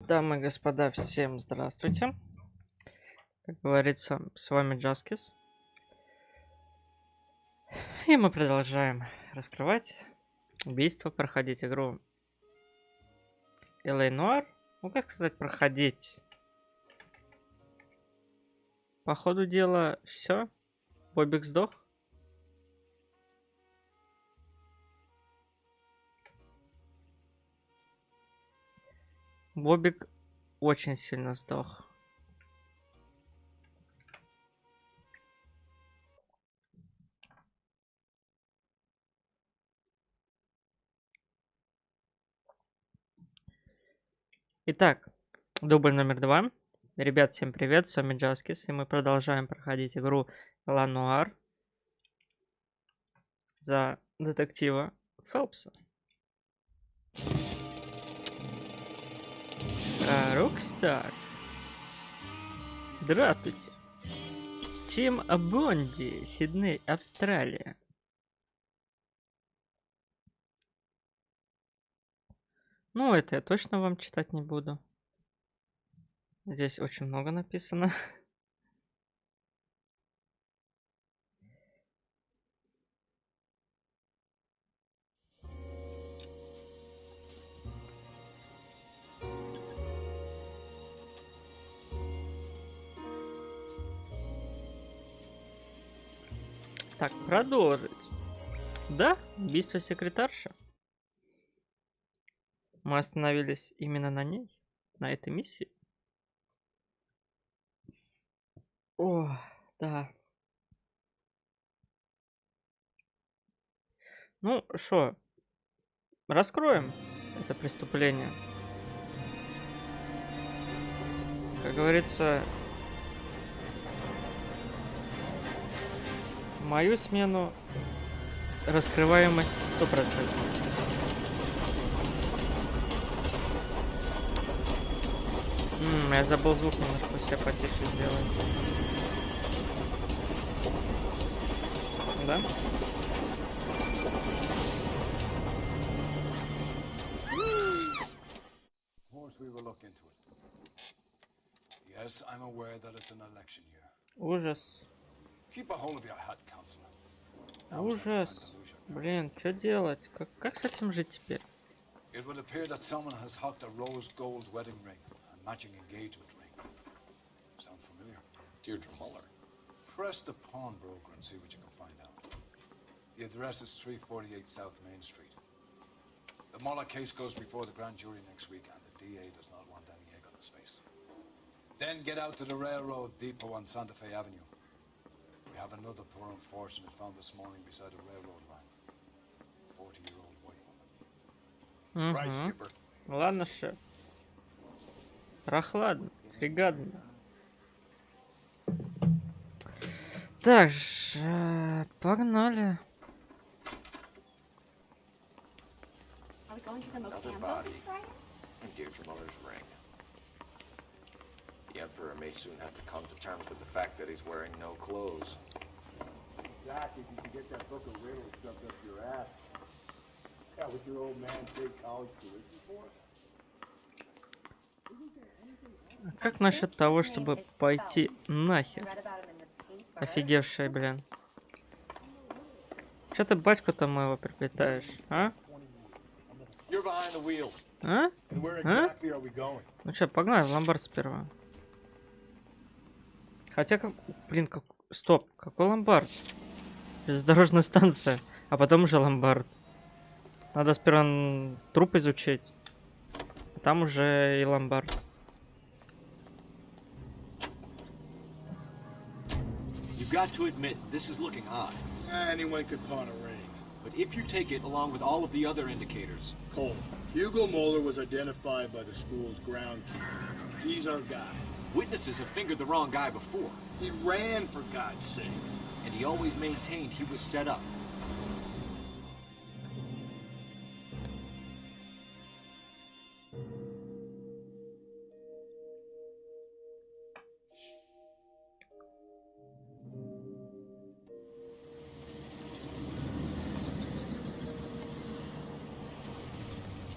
Дамы и господа, всем здравствуйте. Как говорится, с вами Джаскис. И мы продолжаем раскрывать убийство, проходить игру L.A. Noir. Ну, как сказать, проходить? По ходу дела все. Бобик сдох. Бобик очень сильно сдох. Итак, дубль номер 2. Ребят, всем привет, с вами Джаскис, и мы продолжаем проходить игру Ла Нуар за детектива Фелпса. Рокстар. Здравствуйте. Тим Бонди, Сидней, Австралия. Ну, это я точно вам читать не буду. Здесь очень много написано. Так, продолжить. Да, убийство секретарши. Мы остановились именно на ней, на этой миссии. О, да. Ну, что, раскроем это преступление. Как говорится, мою смену раскрываемость 100%. Я забыл звук немножко себе потише сделать. Да? Yes, I'm aware that it's an election year. Ужас. Keep a hold of your hat, counselor. Ужас. Блин, что делать? Как с этим жить теперь? It would appear that someone has hocked a rose gold wedding ring and matching engagement ring. Sound familiar? Deirdre Muller. Press the pawnbroker and see what you can find out. The address is 348 South Main Street. The Muller case goes before the grand jury next week, and the DA does not want any egg on his face. Then get out to the railroad depot on Santa Fe Avenue. We have another poor unfortunate found this morning beside a railroad line. 40-year-old white woman. Right, Skipper. Ладно, шеф. Прохладно, фригадно. Так, погнали. Another body. And Deirdre Muller's ring. The Emperor may soon have to come to terms with the fact that he's wearing no clothes. Zach, if you can get that book of riddles shoved up your ass. Yeah, with your old man paid college tuition for? Как насчет того, чтобы пойти нахер? Офигевшая, блин. Че ты батьку-то моего приплетаешь, а? You're behind the wheel. А? And where А? exactly are we going? Ну что, погнали в ломбард сперва. Хотя, как... Блин, как... Стоп, какой ломбард? Железнодорожная станция, а потом уже ломбард. Надо сперва труп изучить, а там уже и ломбард. You've got to admit, this is looking odd. Anyone could pawn a ring. But if you take it along with all of the other indicators... Cole, Hugo Moeller was identified by the school's groundkeeper. He's our guy. Witnesses have fingered the wrong guy before. He ran, for God's sake. And he always maintained he was set up.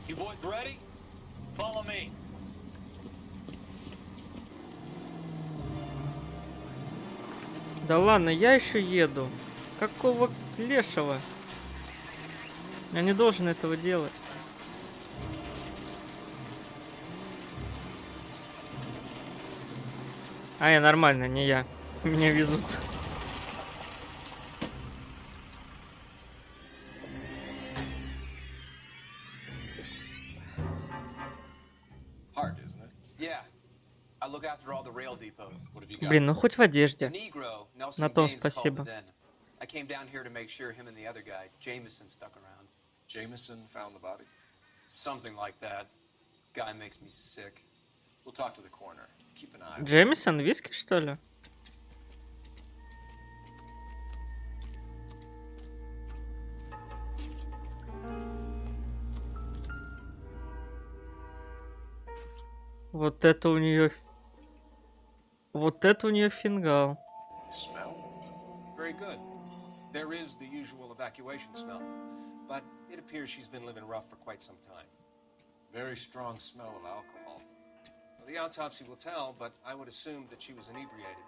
You boys ready? Follow me. Да ладно, я еще еду. Какого лешего? Я не должен этого делать. А, я нормально, не я. Меня везут. Hard, isn't it? Yeah. I look after all the rail depots. What have you got? Блин, ну хоть в The одежде. Negro, Nelson На том Gaines, called спасибо. it then. I came down here to make sure him and the other guy, Jameson, stuck around. Jameson found the body? Something like that. Guy makes me sick. We'll talk to the coroner. Keep an eye on it. Джеймисон, виски, что ли? Вот это у нее... Вот это у нее фингал. Smell? Very good. There is the usual evacuation smell, but it appears she's been living rough for quite some time. Very strong smell of alcohol. Well, the autopsy will tell, but I would assume that she was inebriated.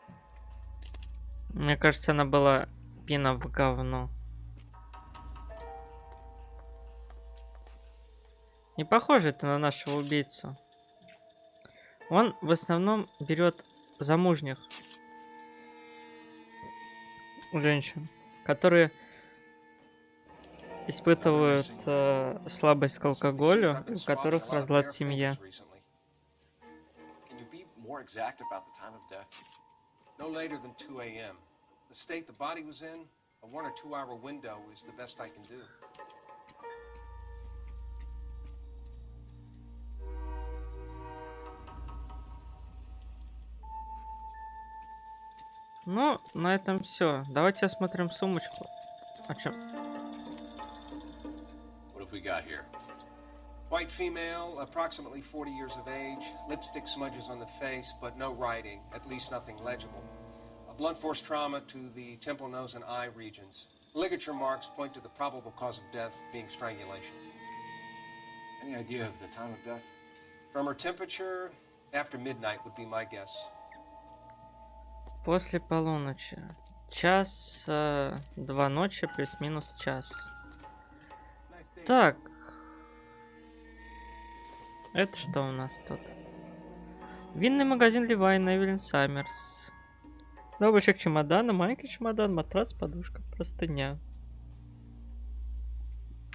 Мне кажется, она была пина в говно. Не похоже это на нашего убийцу. Он в основном берет замужних женщин, которые испытывают слабость к алкоголю, у которых разлад в семье. Can you be more exact about the time of death? No later than 2 a.m. The state the body was in, a 1 or 2 hour window is the best I can do. Ну, на этом все. Давайте осмотрим сумочку. О чем? What have we got here? White female, approximately 40 years of age, lipstick smudges on the face, but no writing, at least nothing legible. A blunt force trauma to the temple, nose, and eye regions. Ligature marks point to the probable cause of death being strangulation. Any idea of the time of death? From her temperature, after midnight would be my guess. После полуночи. Час, 2 ночи плюс-минус час. Так. Это что у нас тут? Винный магазин Ливайн, Эвелин Саммерс. Новый чек чемодана, маленький чемодан, матрас, подушка, простыня.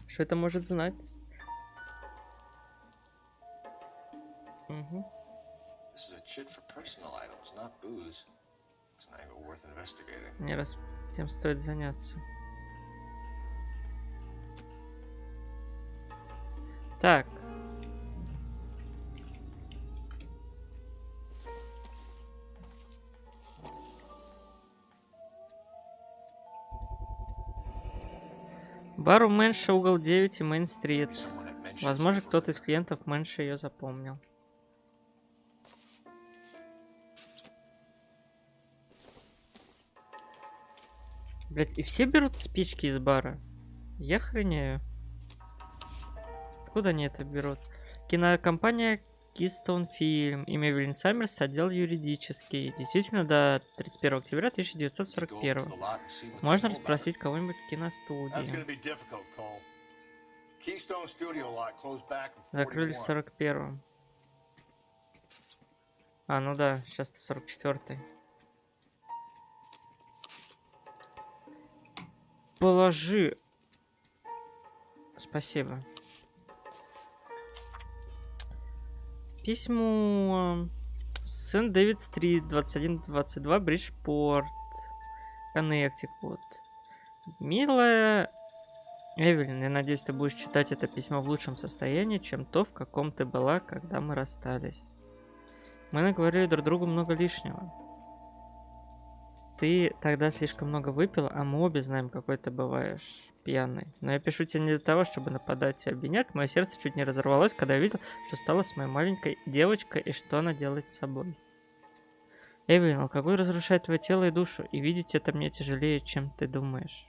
Что это может знать? Угу. This is a chit for personal items, not booze. It's an angle worth investigating. Мне раз тем стоит заняться. Так. Бар у Мэнша, угол 9 и Мейн-стрит. Someone had mentioned Возможно, something. кто-то из клиентов Мэнша ее запомнил. Блять, и все берут спички из бара. Я охренею. Откуда они это берут? Кинокомпания Keystone Film. Имя Эвелин Саммерс, отдел юридический. Действительно, до 31 октября Go to 1941. the lot and see what Можно they know about расспросить it. кого-нибудь в That's киностудии. gonna be difficult, Cole. Keystone Studio lot closed back in Закрыли в 41. 41-м. А, ну да, сейчас 44-й. Положи. Спасибо. Письмо. Сент-Дэвид-стрит, 2122, Бриджпорт, Коннектикут. Милая Эвелин, я надеюсь, ты будешь читать это письмо в лучшем состоянии, чем то, в каком ты была, когда мы расстались. Мы наговорили друг другу много лишнего. Ты тогда слишком много выпила, а мы обе знаем, какой ты бываешь пьяный. Но я пишу тебе не для того, чтобы нападать и обвинять. Мое сердце чуть не разорвалось, когда я видел, что стало с моей маленькой девочкой и что она делает с собой. Эвелин, алкоголь разрушает твое тело и душу, и видеть это мне тяжелее, чем ты думаешь.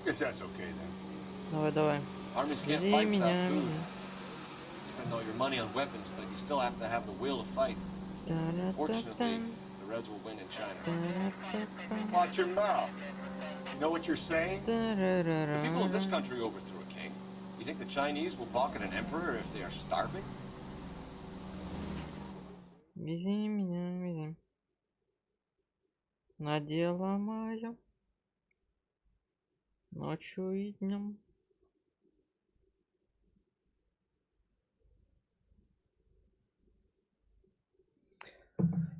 Guess that's okay then. Давай, давай. Armies can't Вези fight without меня, food. меня. Spend all your money on weapons, but you still have to have the will to fight. Fortunately, the Reds will win in China. Watch your mouth. You know what you're saying? The people of this country overthrew a king. You think the Chinese will balk at an emperor if they are starving? Вези меня, вези. На дело мое. Ночью и днем.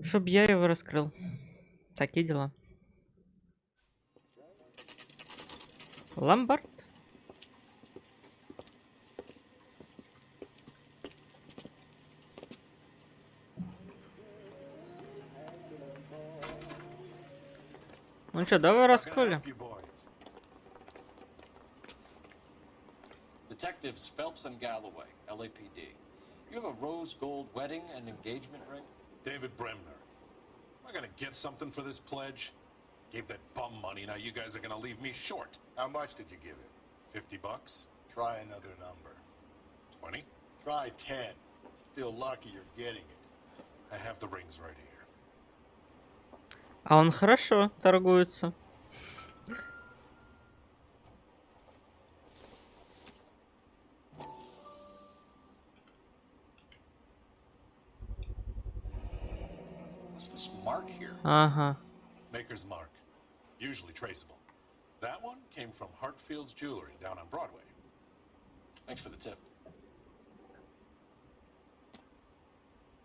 Чтоб я его раскрыл. Такие дела. Ломбард. Ну что, давай расколем. Detectives Phelps and Galloway, LAPD. You have a rose gold wedding and engagement ring? David Bremner. Am I gonna get something for this pledge? Gave that bum money, now you guys are gonna leave me short. How much did you give him? $50? Try another number. 20? Try 10. Feel lucky you're getting it. I have the rings right here. А он хорошо торгуется. What's this mark here? Ага. Maker's mark. Usually traceable. That one came from Hartfield's Jewelry down on Broadway. Thanks for the tip.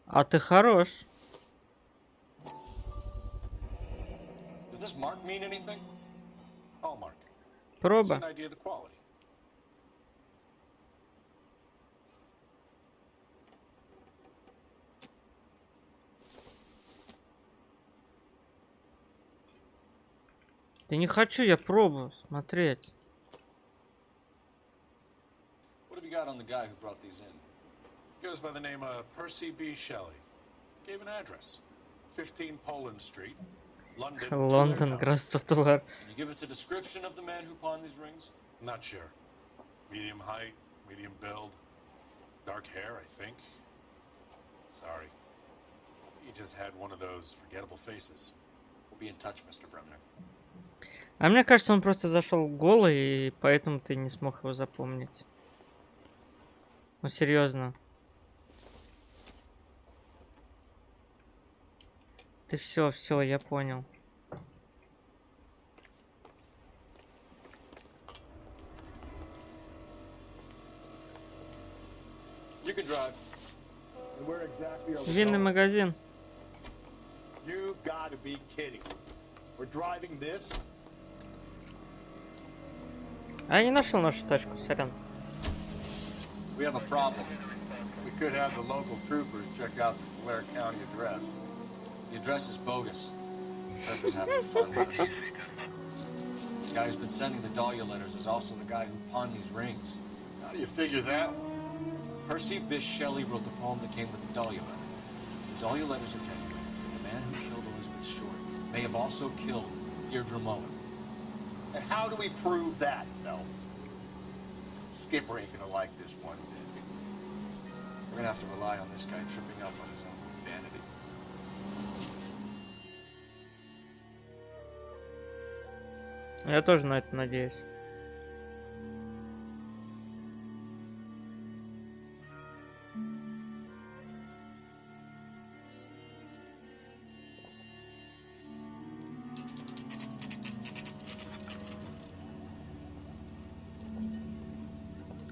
А ты хорош. Does this mark mean anything? Hallmark. It's Проба. an idea of the quality. Да не хочу я пробу смотреть. What have you got on the guy who brought these in? Goes by the name of Percy B. Shelley. Gave an address. 15 Poland Street, London. Лондон, $100. Can you give us a description of the man who pawned these rings? Not sure. Medium height, medium build. Dark hair, I think. Sorry. He just had one of those forgettable faces. We'll be in touch, Mr. Bremner. А мне кажется, он просто зашел голый, и поэтому ты не смог его запомнить. Ну, серьезно. Ты все, я понял. You can drive. And where exactly are we Винный going? магазин. You've got to be kidding. We're driving this? А я не нашел нашу тачку, сорян. We have a problem. We could have the local troopers check out the Tulare County address. The address is bogus. Trevor's having fun with us. The guy who's been sending the Dahlia letters is also the guy who pawned these rings. How do you figure that? Percy Bysshe Shelley wrote the poem that came with the Dahlia letter. The Dahlia letters are genuine. The man who killed Elizabeth Short may have also killed Deirdre Mullen. And how do we prove that, Phelps? Skipper ain't gonna like this one bit. We're gonna have to rely on this guy tripping up on his own vanity. Я тоже на это надеюсь.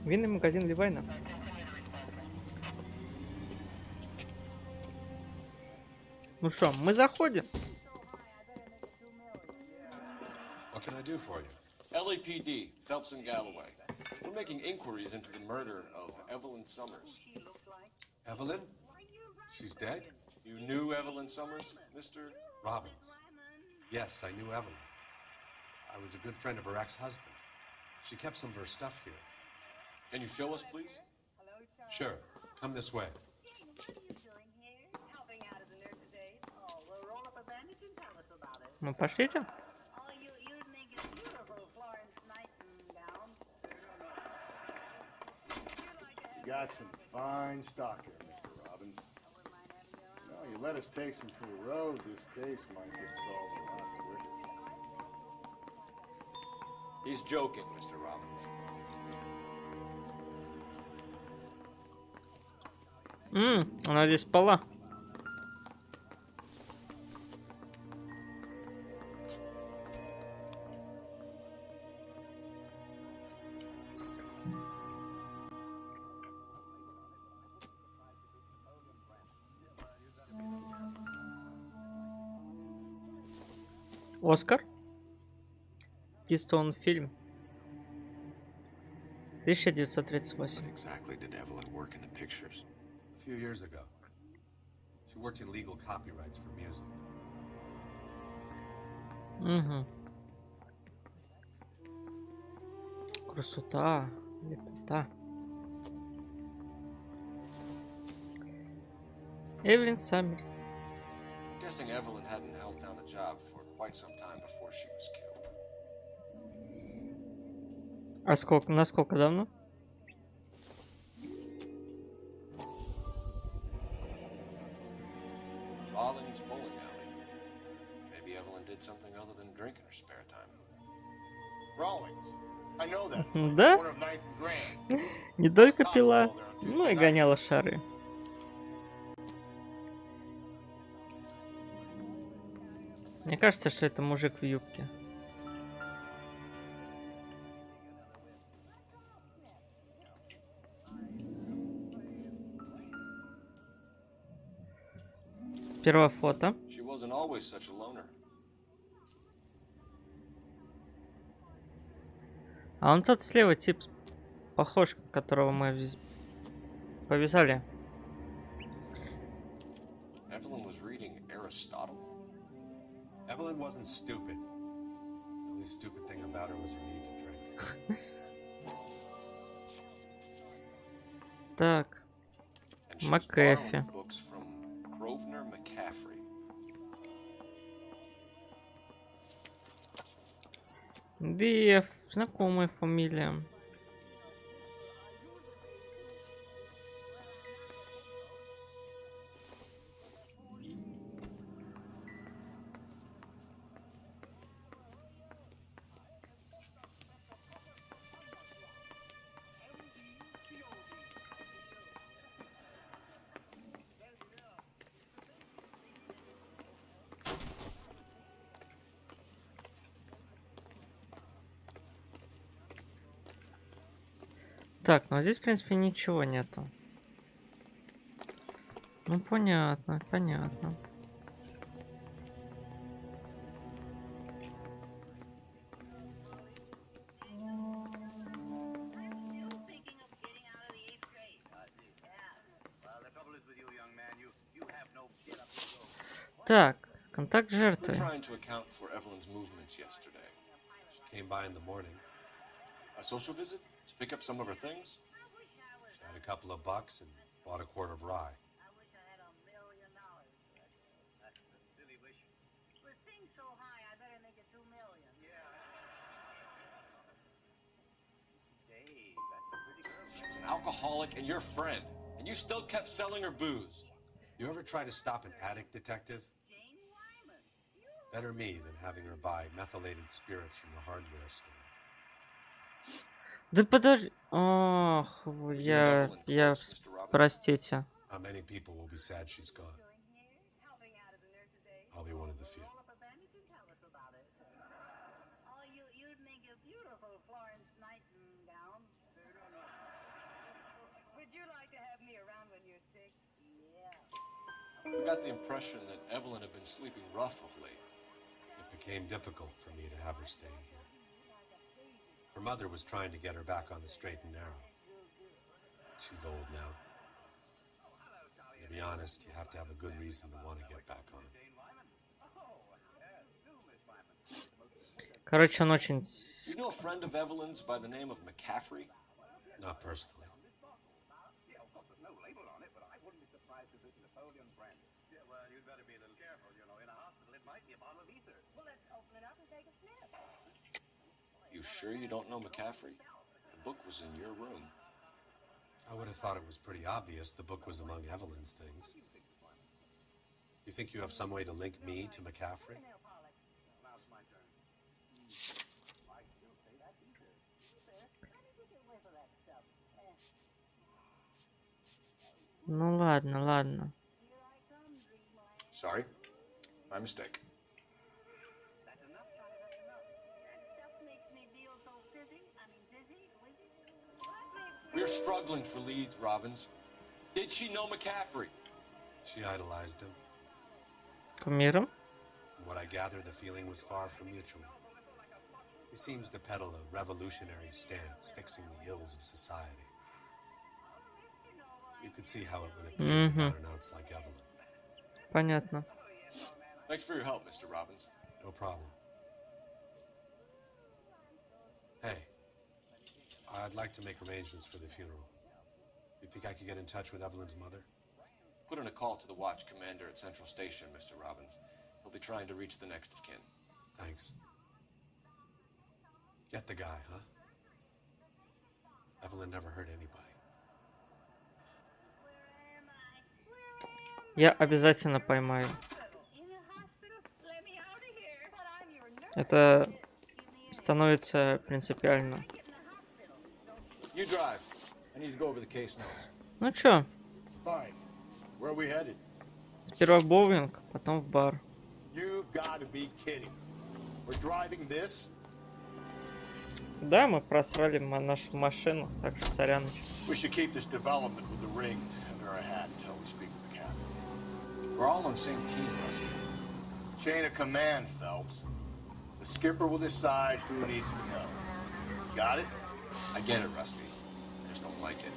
Винный магазин Ливайна. Ну что, мы заходим. What can I do for you? LAPD, Phelps and Galloway. We're making inquiries into the murder of Evelyn Summers. Evelyn? She's dead? You knew Evelyn Summers, Mr. Robbins. Yes, I knew Evelyn. I was a good friend of her ex-husband. She kept some of her stuff here. Can you show us, please? Sure. Come this way. Ну пошлите. got some fine stock here, Mr. Robbins. No, you let us take some for the road, this case might get solved a lot quicker. He's joking, Mr. Robbins. Она здесь спала. Оскар? Кистон фильм. 1938. Exactly did Evelyn work in the pictures? A few years ago. She worked in legal copyrights for music. Угу. Красота. Лепота. Эвелин Саммерс. Guessing Evelyn hadn't held down a job for quite some time before she was killed. А сколько? Насколько давно? Rawlings bowling alley. Maybe Evelyn did something other than drink in her spare time. Rawlings. I know that. Да? Corner of 9th and Grand. Не только пила, но и гоняла шары. Мне кажется, что это мужик в юбке. Сперва фото. She wasn't always such a loner. А он тот слева тип, похож, которого мы повязали. Evelyn was reading Aristotle. Evelyn wasn't stupid. The only stupid thing about her was her need to drink. Так. And she was МакЭфи. borrowing books from Grosvenor McCaffrey. Деф. Знакомая фамилия. Так, ну здесь, в принципе, ничего нету. Ну, понятно, понятно. Так, контакт We're жертвы. trying to account for Evelyn's movements yesterday. She came by in the morning. A social visit to pick up some of her things? She had a couple of bucks and bought a quart of rye. She was an alcoholic and your friend, and you still kept selling her booze. You ever try to stop an addict, detective? Better me than having her buy methylated spirits from the hardware store. Да подожди. Ох, простите. How many people will be sad she's gone? I'll be one of the few. We got the impression that Evelyn had been sleeping rough of late. It became difficult for me to have her stay here. Her mother was trying to get her back on the straight and narrow. She's old now. To be honest, you have to have a good reason to want to get back on. Короче, он очень... You know a friend of Evelyn's by the name of McCaffrey? Not personally. You sure you don't know McCaffrey? The book was in your room. I would have thought it was pretty obvious the book was among Evelyn's things. You think you have some way to link me to McCaffrey? Ну ладно, ладно. Sorry. My mistake. We're struggling for leads, Robbins. Did she know McCaffrey? She idolized him. Кумиром? From what I gather, the feeling was far from mutual. He seems to peddle a revolutionary stance, fixing the ills of society. You could see how it would appeal to down-and-outs like Evelyn. Понятно. Thanks for your help, Mr. Robbins. No problem. Hey, I'd like to make arrangements for the funeral. You think I could get in touch with Evelyn's mother? Put in a call to the watch commander at Central Station, Mr. Robbins. He'll be trying to reach the next of kin. Thanks. Get the guy, huh? Evelyn never hurt anybody. Я обязательно поймаю. Это становится принципиально. You drive. I need to go over the case notes. Ну чё, Fine. Where are we headed? сперва в боулинг, потом в бар. You've got to be kidding. We're driving this? Да, мы просрали нашу машину, так что сорян. We should keep this development with the rings under our hat until we speak with the captain. We're all on the same team, Rusty. Chain of command, Phelps. The skipper will decide who needs to go. Got it? I get it, Rusty. I just don't like it.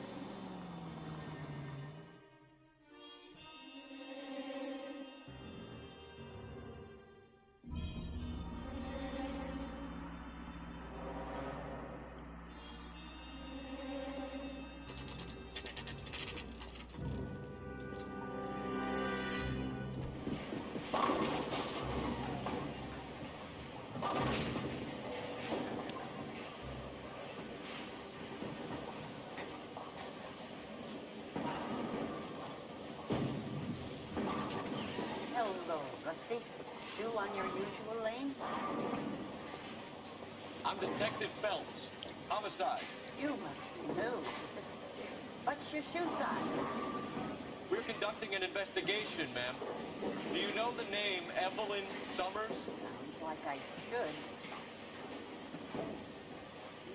Hello, Rusty. Two on your usual lane? I'm Detective Phelps. Homicide. You must be new. What's your shoe size? We're conducting an investigation, ma'am. Do you know the name Evelyn Summers? Sounds like I should.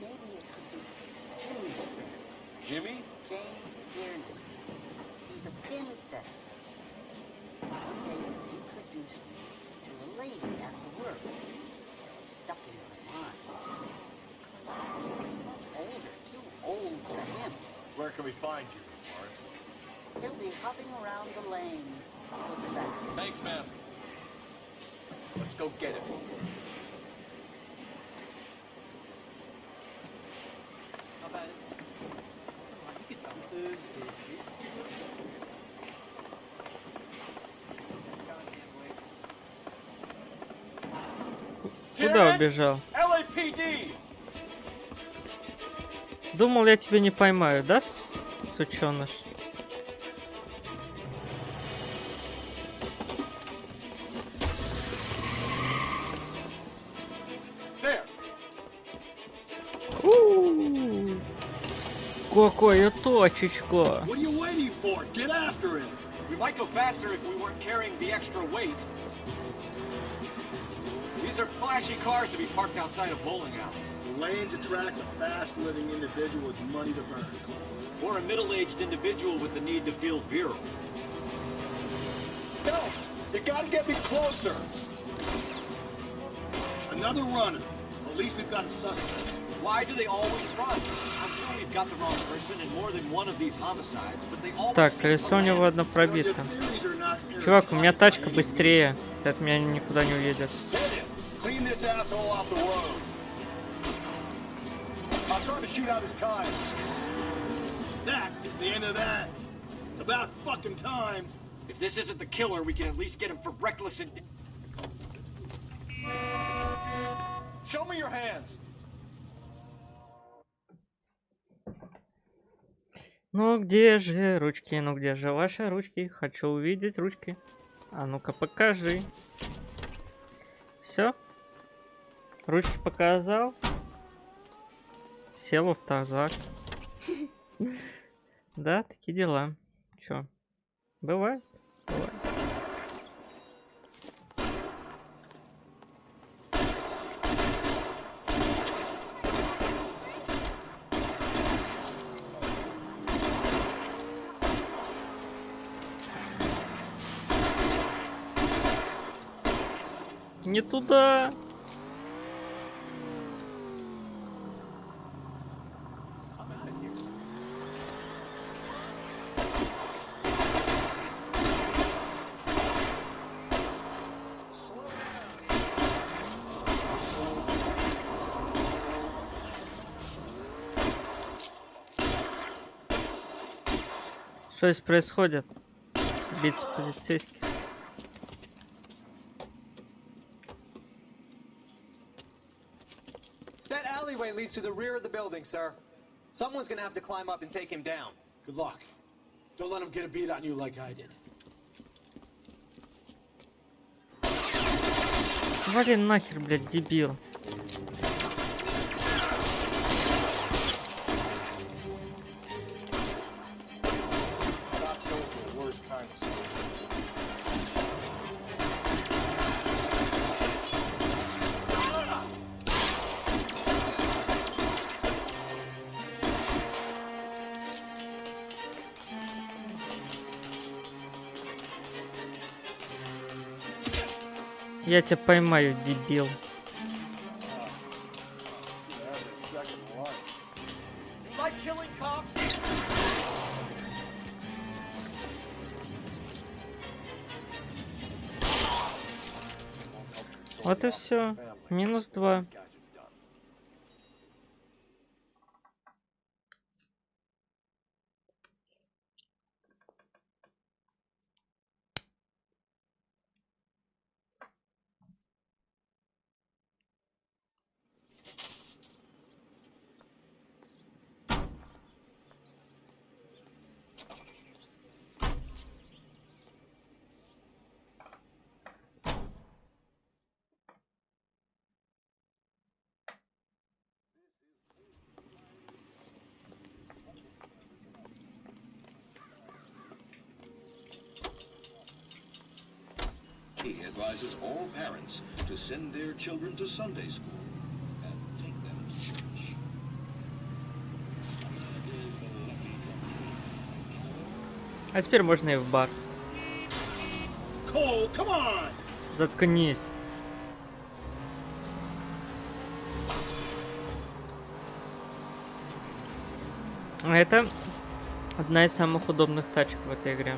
Maybe it could be Jimmy's friend. Jimmy? James Tierney. He's a pin setter. One day he introduced me to a lady after work. It stuck in my mind. Because she was much older, too old for him. Where can we find you, Florence? He'll be hopping around the lanes. I'll be back. Thanks, ma'am. Let's go get him. How bad is it? Come on, you can tell. This is Куда убежал? LAPD! Думал, я тебя не поймаю, да, сучёныш? There! Какая точечка! What are you waiting for? Get after him! We might go faster if we weren't carrying the extra weight. These are flashy cars to be parked outside a bowling alley. The lanes attract a fast-living individual with money to burn. Or a middle-aged individual with the need to feel virile. Phelps, you gotta get me closer! Another runner. At least we've got a suspect. Why do they always run? I'm sure we've got the wrong person in more than one of these homicides, but they always Так, seem колесо у to него land. одно пробито. Чувак, у меня тачка быстрее. Это меня никуда не уедет. Clean this asshole off the road. I'm starting to shoot out his tires. That is the end of that. It's about fucking time. If this isn't the killer, we can at least get him for reckless and... Show me your hands! Ну где же ручки? Ну где же ваши ручки? Хочу увидеть ручки. А ну-ка покажи. Все? Ручки показал. Сел в тазак. Да, такие дела. Чё? Бывает? Бывает. Не туда. Что здесь происходит? Бить полицейских. That alleyway leads to the rear of the building, sir. Someone's gonna have to climb up and take him down. Good luck. Don't let him get a beat on you like I did. Свали нахер, блядь, дебил. Not going for the worst kind of stuff. Я тебя поймаю, дебил. Like killing cops? Вот и все. -2. He advises all parents to send their children to Sunday school and take them to church. А теперь можно и в бар. Cole, come on! Заткнись. А это одна из самых удобных тачек в этой игре.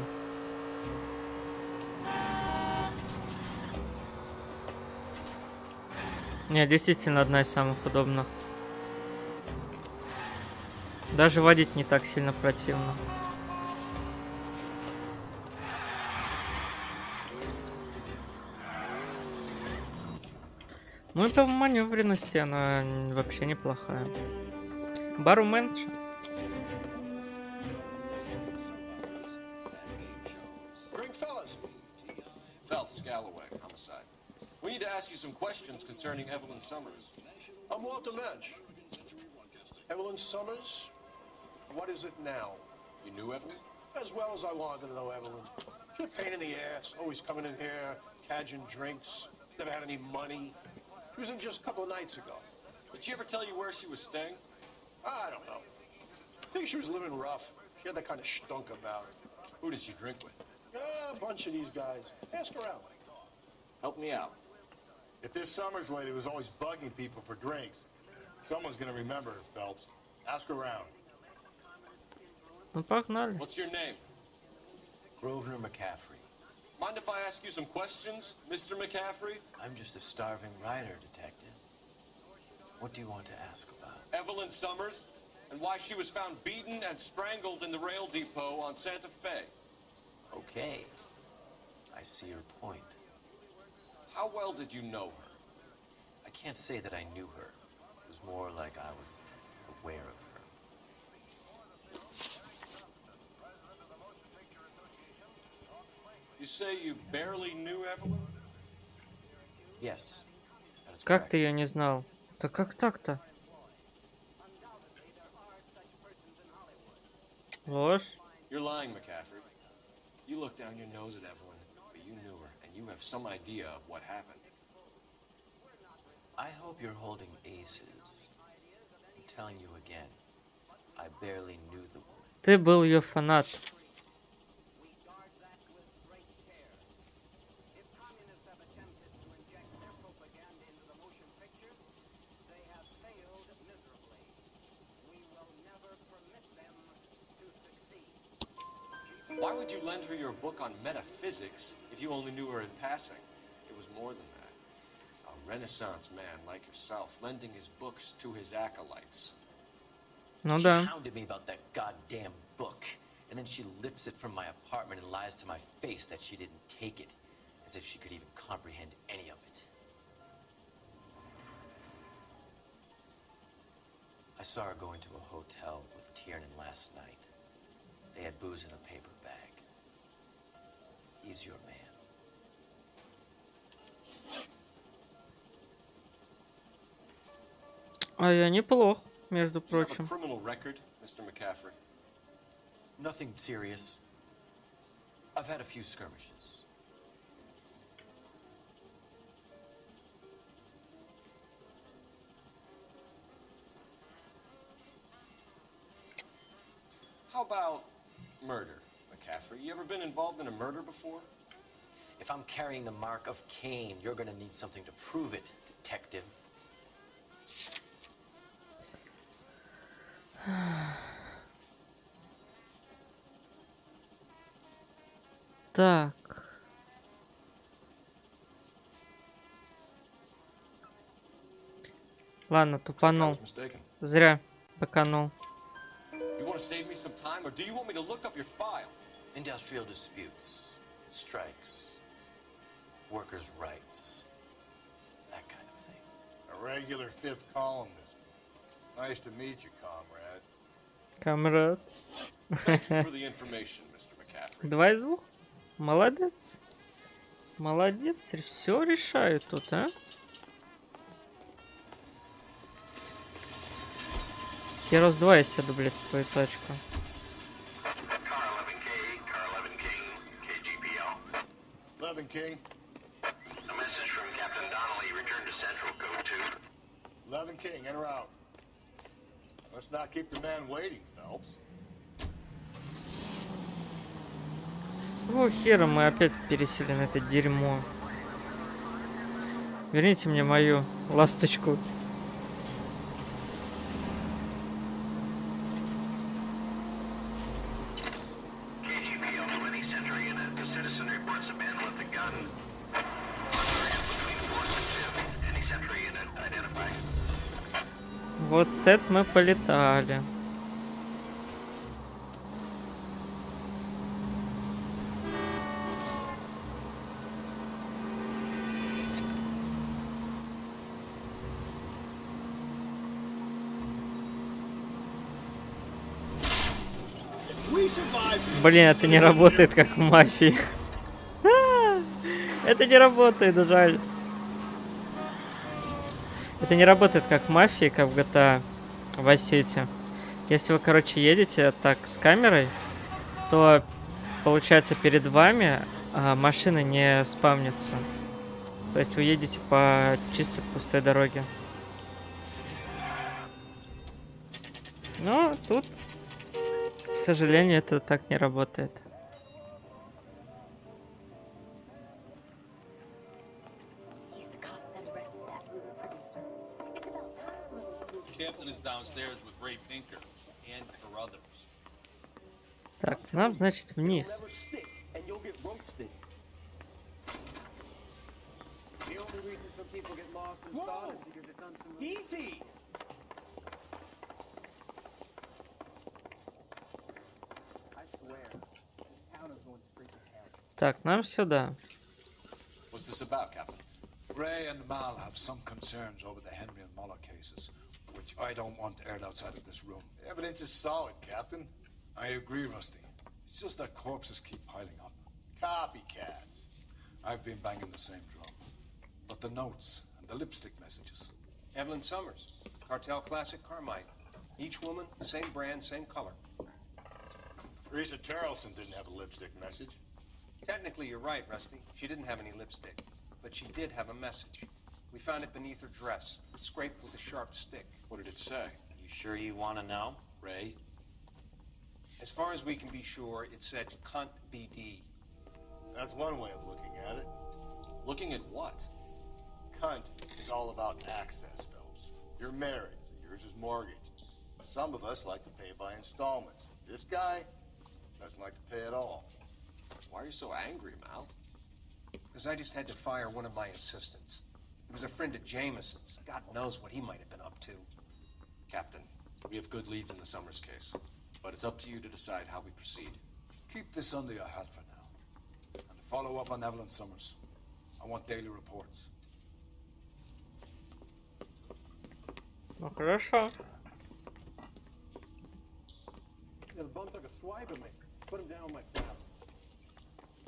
Не, действительно одна из самых удобных. Даже водить не так сильно противно. Ну и по маневренности она вообще неплохая. Бару меньше. Phelps, Galloway, homicide. We need to ask you some questions concerning Evelyn Summers. I'm Walter Mensch. Evelyn Summers? What is it now? You knew Evelyn? As well as I wanted to know Evelyn. She's a pain in the ass, always coming in here, cadging drinks, never had any money. She was in just a couple of nights ago. Did she ever tell you where she was staying? I don't know. I think she was living rough. She had that kind of stunk about her. Who did she drink with? A bunch of these guys. Ask around. Help me out. If this Summers lady was always bugging people for drinks, someone's gonna remember her, Phelps. Ask around. Ну погнали. What's your name? Grosvenor McCaffrey. Mind if I ask you some questions, Mr. McCaffrey? I'm just a starving writer, detective. What do you want to ask about? Evelyn Summers, and why she was found beaten and strangled in the rail depot on Santa Fe. Okay. I see your point. How well did you know her? I can't say that I knew her. It was more like I was aware of her. You say you barely knew Evelyn? Yes. That is Как correct. ты ее не знал? Да как так-то? Ложь? You're lying, McCaffrey. You looked down your nose at Evelyn, but you knew her, and you have some idea of what happened. I hope you're holding aces. I'm telling you again, I barely knew the woman. Ты был ее фанат. Why would you lend her your book on metaphysics if you only knew her in passing? It was more than that. A Renaissance man like yourself lending his books to his acolytes. Ну She да. hounded me about that goddamn book, and then she lifts it from my apartment and lies to my face that she didn't take it, as if she could even comprehend any of it. I saw her go into a hotel with Tiernan last night. They had booze in a paper bag. He's your man. А я неплох, между You have a прочим. criminal record, Mr. McCaffrey. Nothing serious. I've had a few skirmishes. How about murder, McCaffrey? You ever been involved in a murder before? If I'm carrying the mark of Cain, you're gonna need something to prove it, detective. Так. Ладно, тупанул. Зря быканул. You want to save me some time, or do you want me to look up your file? Industrial disputes, strikes, workers' rights, that kind of thing. A regular fifth columnist. Nice to meet you, comrade. Камрад. Thank you for the information, Mr. McCaffrey. 2 из 2. Молодец. Молодец. Все решают тут, а? Херос 2 я седу, блядь, твою тачку. Levin King. A message from Captain Donnelly. Return to Central. Code 2. Levin King, in or out? Let's not keep the man waiting, Phelps. О, хера, мы опять пересели на это дерьмо. Верните мне мою ласточку. KGPL 20 Central Unit. The citizen reports a man with a gun. Between 4th and 5th. Any Central Unit identified. Вот это мы полетали. Блин, это не работает как в мафии. Это не работает, жаль. Это не работает как в мафии, как в GTA Vice City. Если вы, короче, едете так с камерой, то, получается, перед вами машины не спавнятся. То есть вы едете по чисто пустой дороге. Но тут, к сожалению, это так не работает. Captain is downstairs with Ray Pinker and her others. Так, нам, значит, вниз. And you'll get roasted. The only reason some people get lost in thought is because it's unfamiliar. Easy! I swear, this town is going straight to hell. Так, нам сюда. What's this about, Captain? Ray and Mal have some concerns over the Henry and Muller cases, which I don't want aired outside of this room. The evidence is solid, Captain. I agree, Rusty. It's just that corpses keep piling up. Copycats. I've been banging the same drum. But the notes and the lipstick messages. Evelyn Summers, Cartel Classic Carmine. Each woman, same brand, same color. Teresa Terrelson didn't have a lipstick message. Technically, you're right, Rusty. She didn't have any lipstick, but she did have a message. We found it beneath her dress, scraped with a sharp stick. What did it say? You sure you want to know? Ray? As far as we can be sure, it said cunt BD. That's one way of looking at it. Looking at what? Cunt is all about access, Phelps. You're married, so yours is mortgaged. Some of us like to pay by installments. This guy doesn't like to pay at all. Why are you so angry, Mal? Because I just had to fire one of my assistants. He was a friend of Jameson's. God knows what he might have been up to. Captain, we have good leads in the Summers case, but it's up to you to decide how we proceed. Keep this under your hat for now. And follow up on Evelyn Summers. I want daily reports. Ну хорошо. The bum took a swipe at me. Put him down myself.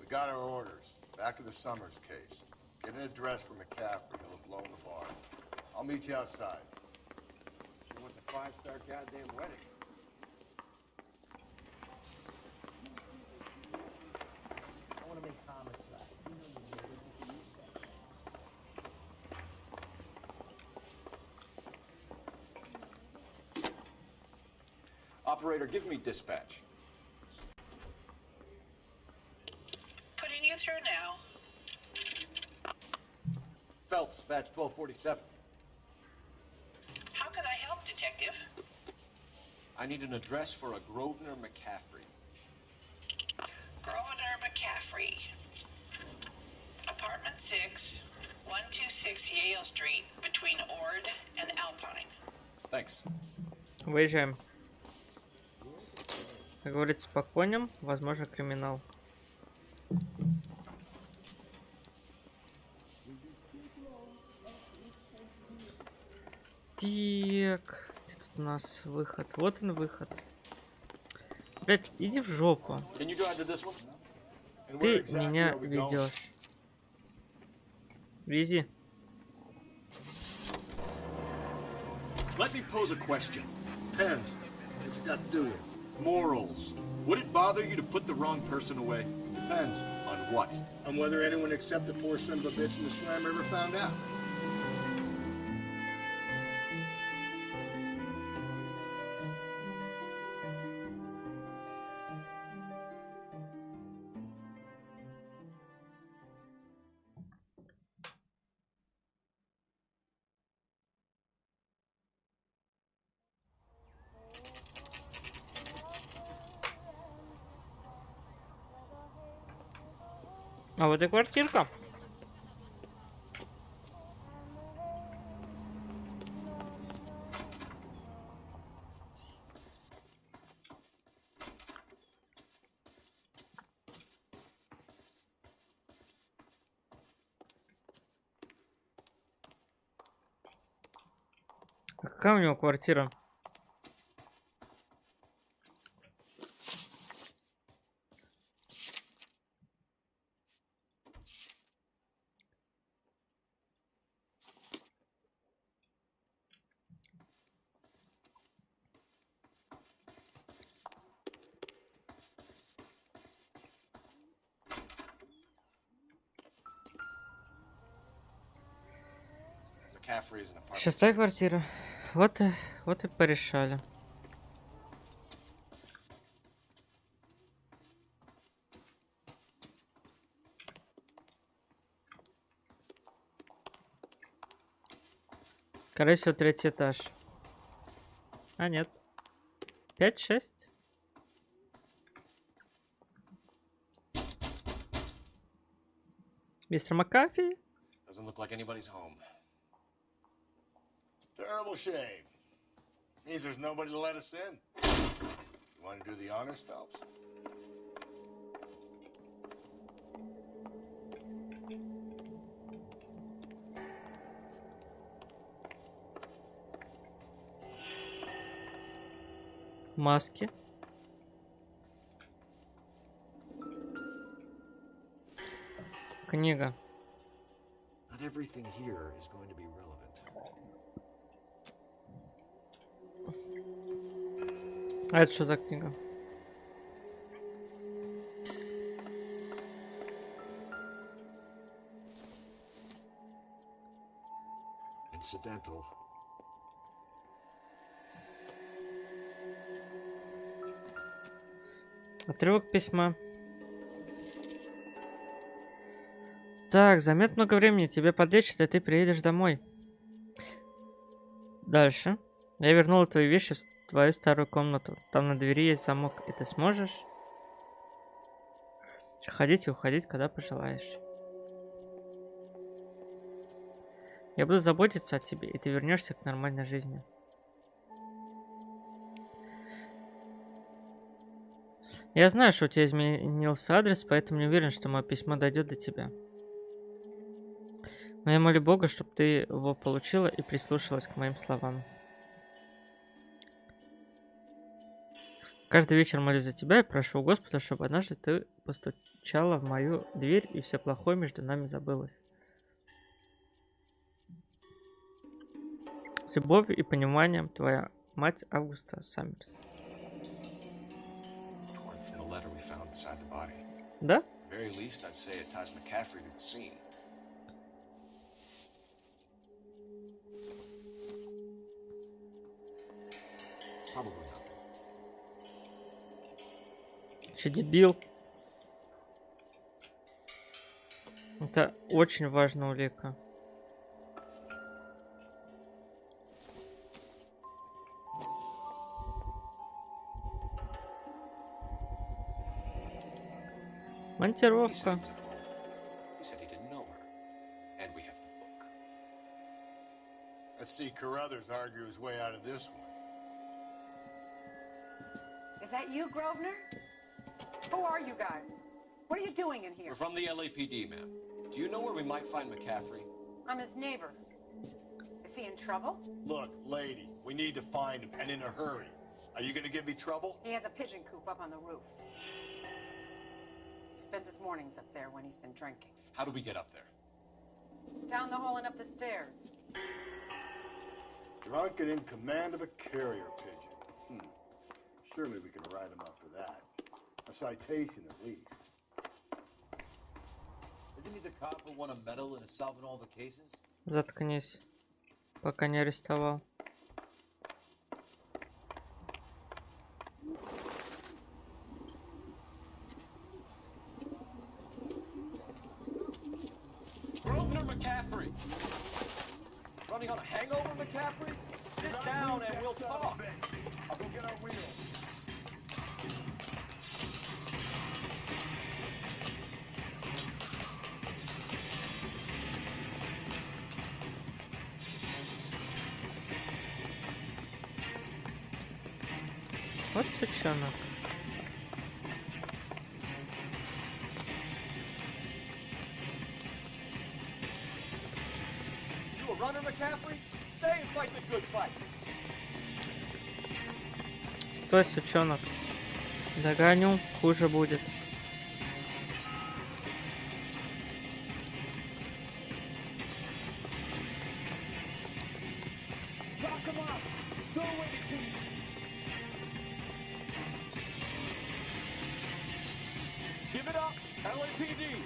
We got our orders. Back to the Summers case. Get an address for McCaffrey. He'll have blown the bar. I'll meet you outside. She wants a 5-star goddamn wedding. I want to make homicide. Operator, give me dispatch. Putting you through now. Phelps, batch 1247. How can I help, Detective? I need an address for a Grosvenor McCaffrey. Grosvenor McCaffrey. Apartment 6, 126 Yale Street, between Ord and Alpine. Thanks. Выезжаем. Как говорится, по коням, возможно, криминал. Так, где тут у нас выход? Вот он выход. Блять, иди в жопу. Can you drive to this one? Ты меня ведешь. Вези. Let me pose a question. Depends. What's it got to do with? Morals. Would it bother you to put the wrong person away? Depends. On what? On whether anyone except the poor son of a bitch in the slammer ever found out. А вот и квартирка. А какая у него квартира? McCaffrey is an apartment. Шестая квартира. Вот и порешали. Скорее всего, третий этаж. А, нет. 5-6. Мистер Макафи? Doesn't look like anybody's home. Terrible shame. Means there's nobody to let us in. You want to do the honors, Phelps? Маски. Книга. Not everything here is going to be relevant. А это что за книга? Incidental. Отрывок письма. Так, займет много времени. Тебе подлечат, и ты приедешь домой. Дальше. Я вернула твои вещи в твою старую комнату. Там на двери есть замок, и ты сможешь ходить и уходить, когда пожелаешь. Я буду заботиться о тебе, и ты вернешься к нормальной жизни. Я знаю, что у тебя изменился адрес, поэтому не уверен, что мое письмо дойдет до тебя. Но я молю Бога, чтобы ты его получила и прислушалась к моим словам. Каждый вечер молюсь за тебя и прошу у Господа, чтобы однажды ты постучала в мою дверь, и все плохое между нами забылось. С любовью и пониманием, твоя мать Августа Саммерс. Да? Че, дебил? Это очень важная улика. Монтировка. Let's see Carruthers argue his way out of this one. Is that you, Grosvenor? Who are you guys? What are you doing in here? We're from the LAPD, ma'am. Do you know where we might find McCaffrey? I'm his neighbor. Is he in trouble? Look, lady, we need to find him, and in a hurry. Are you gonna give me trouble? He has a pigeon coop up on the roof. He spends his mornings up there when he's been drinking. How do we get up there? Down the hall and up the stairs. Drunk and in command of a carrier pigeon. Surely we can write him up for that. A citation, at least. Isn't he the cop who won a medal in solving all the cases? Заткнись, пока не арестовал. Grosvenor McCaffrey! Running on a hangover, McCaffrey? Sit down and we'll talk. I'll go get our wheels. Вот сучонок. You a runner, McCaffrey? Stay and fight the good fight. Стой, сучонок. Догоню, хуже будет. Give it up, LAPD.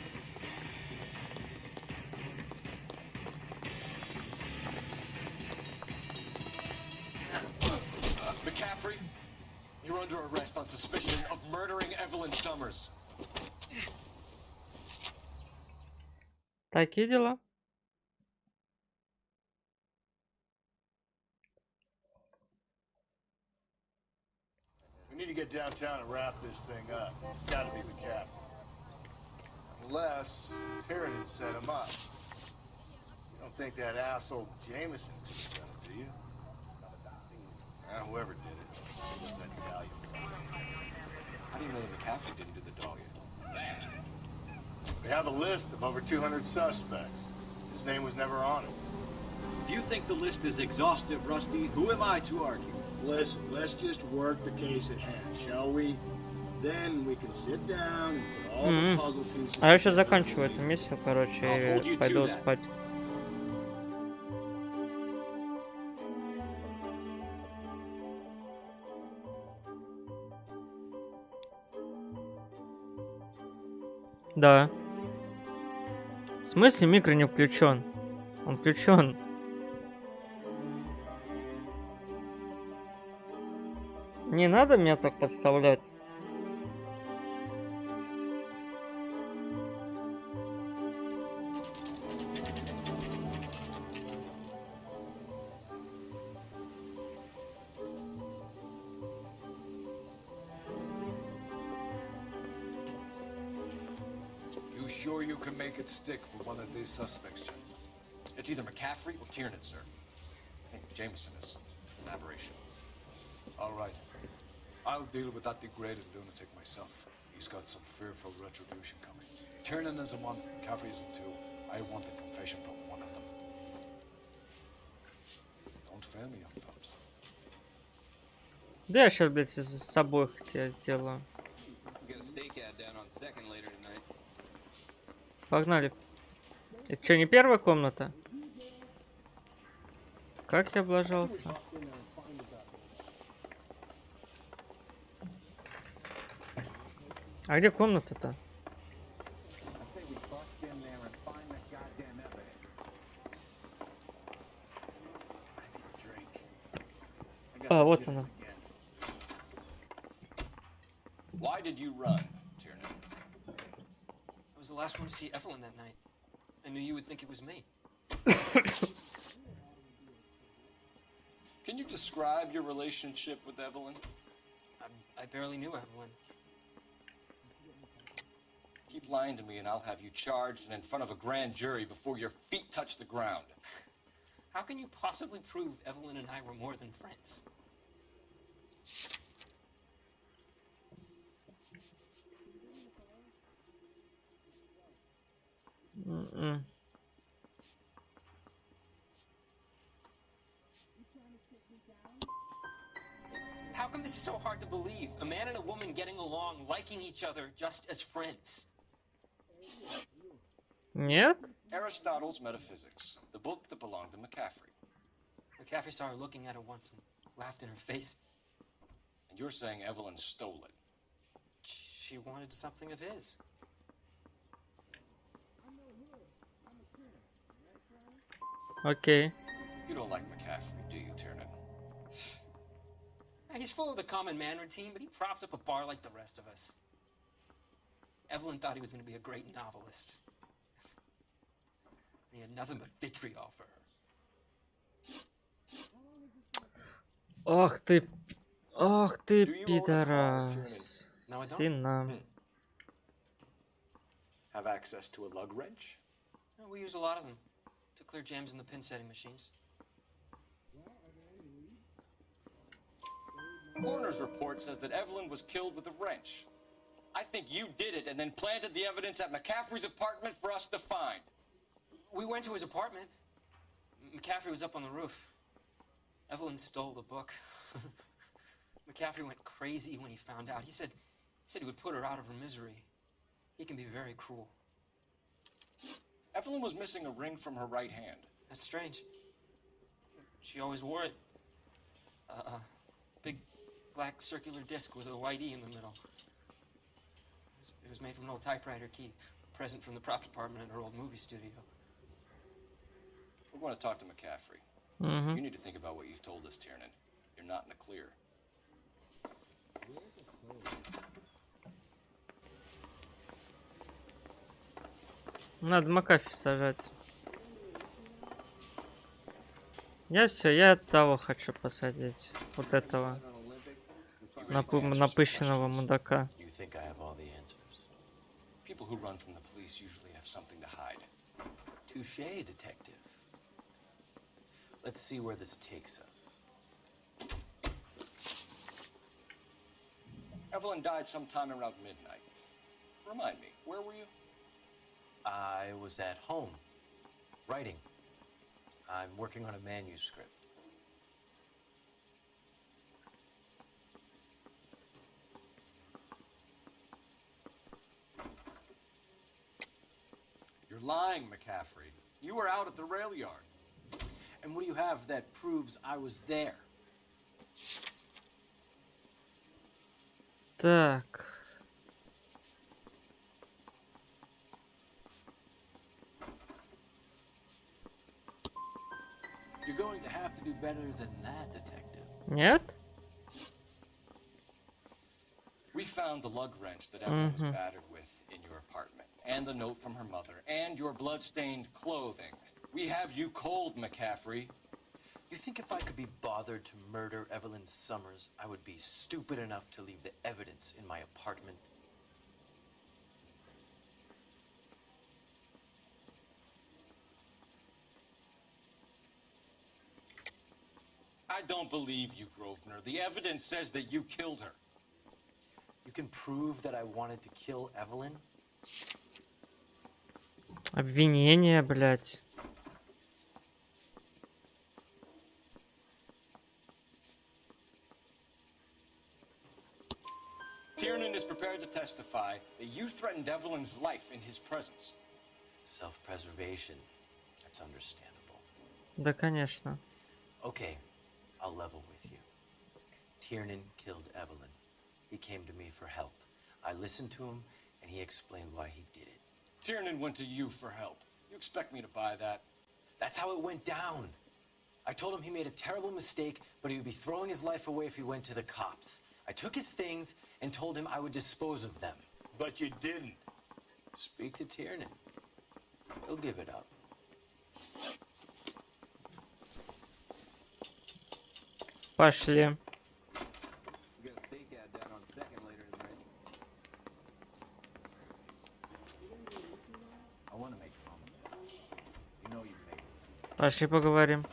McCaffrey, you're under arrest on suspicion of murdering Evelyn Summers. Такие дела. We need to get downtown and wrap this thing up. It's gotta be McCaffrey. Unless Tiernan set him up. You don't think that asshole Jameson could have done it, do you? Whoever did it. It was that Italian fellow. How do you know that McCaffrey didn't do the dog in? We have a list of over 200 suspects. His name was never on it. If you think the list is exhaustive, Rusty, who am I to argue? Listen, let's just work the case at hand, shall we? Then we can sit down and put all the puzzle pieces. А я сейчас заканчиваю эту миссию, короче, и пойду спать. Да. В смысле микро не включен? Он включен. Не надо меня так подставлять. You sure you can make it stick with one of these suspects, Jim? It's either McCaffrey or Tiernan, sir. I think Jameson is an aberration. All right. I'll deal with that degraded lunatic myself. He's got some fearful retribution coming. Tiernan is in one, McCaffrey is in two. I want a confession from one of them. Don't fail me, young fellas. Да я сейчас, блядь, с обоих тебя сделаю. Погнали. Это что, не первая комната? Как я облажался? А где комната-то? А, вот она. Why did you run, Tiernan? I was the last one to see Evelyn that night. I knew you would think it was me. Can you describe your relationship with Evelyn? I barely knew Evelyn. Keep lying to me and I'll have you charged and in front of a grand jury before your feet touch the ground. How can you possibly prove Evelyn and I were more than friends? How come this is so hard to believe? A man and a woman getting along, liking each other just as friends. Нет? Aristotle's Metaphysics, the book that belonged to McCaffrey. McCaffrey saw her looking at her once and laughed in her face. And you're saying Evelyn stole it. She wanted something of his. Окей. You don't like McCaffrey, do you, Tiernan? He's full of the common man routine, but he props up a bar like the rest of us. Evelyn thought he was going to be a great novelist. He had nothing but vitriol for her. Ах ты, пидорас. No, I don't. Сына. Have access to a lug wrench? We use a lot of them to clear jams in the pin setting machines. Coroner's report says that Evelyn was killed with a wrench. I think you did it and then planted the evidence at McCaffrey's apartment for us to find. We went to his apartment. McCaffrey was up on the roof. Evelyn stole the book. McCaffrey went crazy when he found out. He said he would put her out of her misery. He can be very cruel. Evelyn was missing a ring from her right hand. That's strange. She always wore it. Big black circular disc with a white E in the middle. It was made from an old typewriter key, a present from the prop department at her old movie studio. We're going to talk to McCaffrey. Mm-hmm. You need to think about what you've told us, Tiernan. You're not in the clear. Надо Макафи сажать. Я того хочу посадить. Вот этого. Напыщенного мудака. People who run from the police usually have something to hide. Touché, detective. Let's see where this takes us. Evelyn died sometime around midnight. Remind me, where were you? I was at home, writing. I'm working on a manuscript. You're lying, McCaffrey. You were out at the rail yard. And what do you have that proves I was there? Так. You're going to have to do better than that, detective. Нет? We found the lug wrench that Evelyn was battered with in your apartment, and the note from her mother, and your blood-stained clothing. We have you cold, McCaffrey. You think if I could be bothered to murder Evelyn Summers, I would be stupid enough to leave the evidence in my apartment? I don't believe you, Grosvenor. The evidence says that you killed her. You can prove that I wanted to kill Evelyn? Обвинение, блядь. Tiernan is prepared to testify that you threatened Evelyn's life in his presence. Self-preservation. That's understandable. Да, конечно. Okay, I'll level with you. Tiernan killed Evelyn. He came to me for help. I listened to him, and he explained why he did it. Tiernan went to you for help. You expect me to buy that? That's how it went down. I told him he made a terrible mistake, but he would be throwing his life away if he went to the cops. I took his things and told him I would dispose of them. But you didn't. Speak to Tiernan. He'll give it up. Пошли. Пошли поговорим.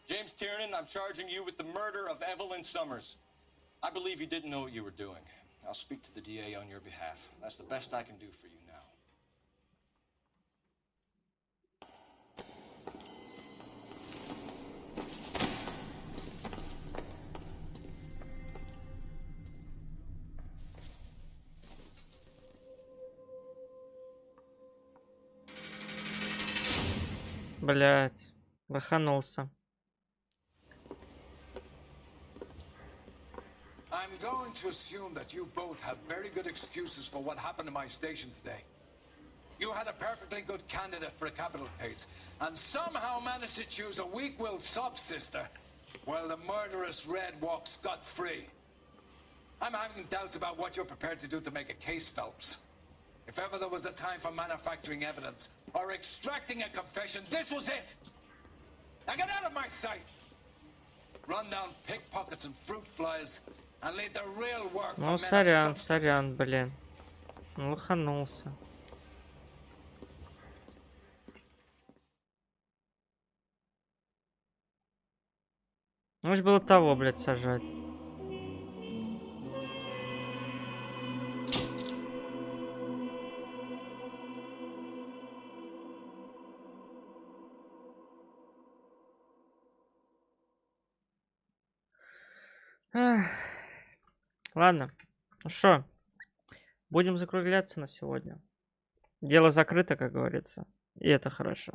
James Tiernan, I'm charging you with the murder of Evelyn Summers. I believe you didn't know what you were doing. I'll speak to the DA on your behalf. That's the best I can do for you now. Блять, лоханулся. I'm going to assume that you both have very good excuses for what happened in my station today. You had a perfectly good candidate for a capital case, and somehow managed to choose a weak-willed sob-sister, while the murderous Red walks scot-free. I'm having doubts about what you're prepared to do to make a case, Phelps. If ever there was a time for manufacturing evidence, or extracting a confession, this was it! Now get out of my sight! Run down pickpockets and fruit flies, and leave the real work Ну, for men of сорян, блин. Лоханулся. Нужно было того, блядь, сажать. Ах. Ладно, ну что, будем закругляться на сегодня. Дело закрыто, как говорится, и это хорошо.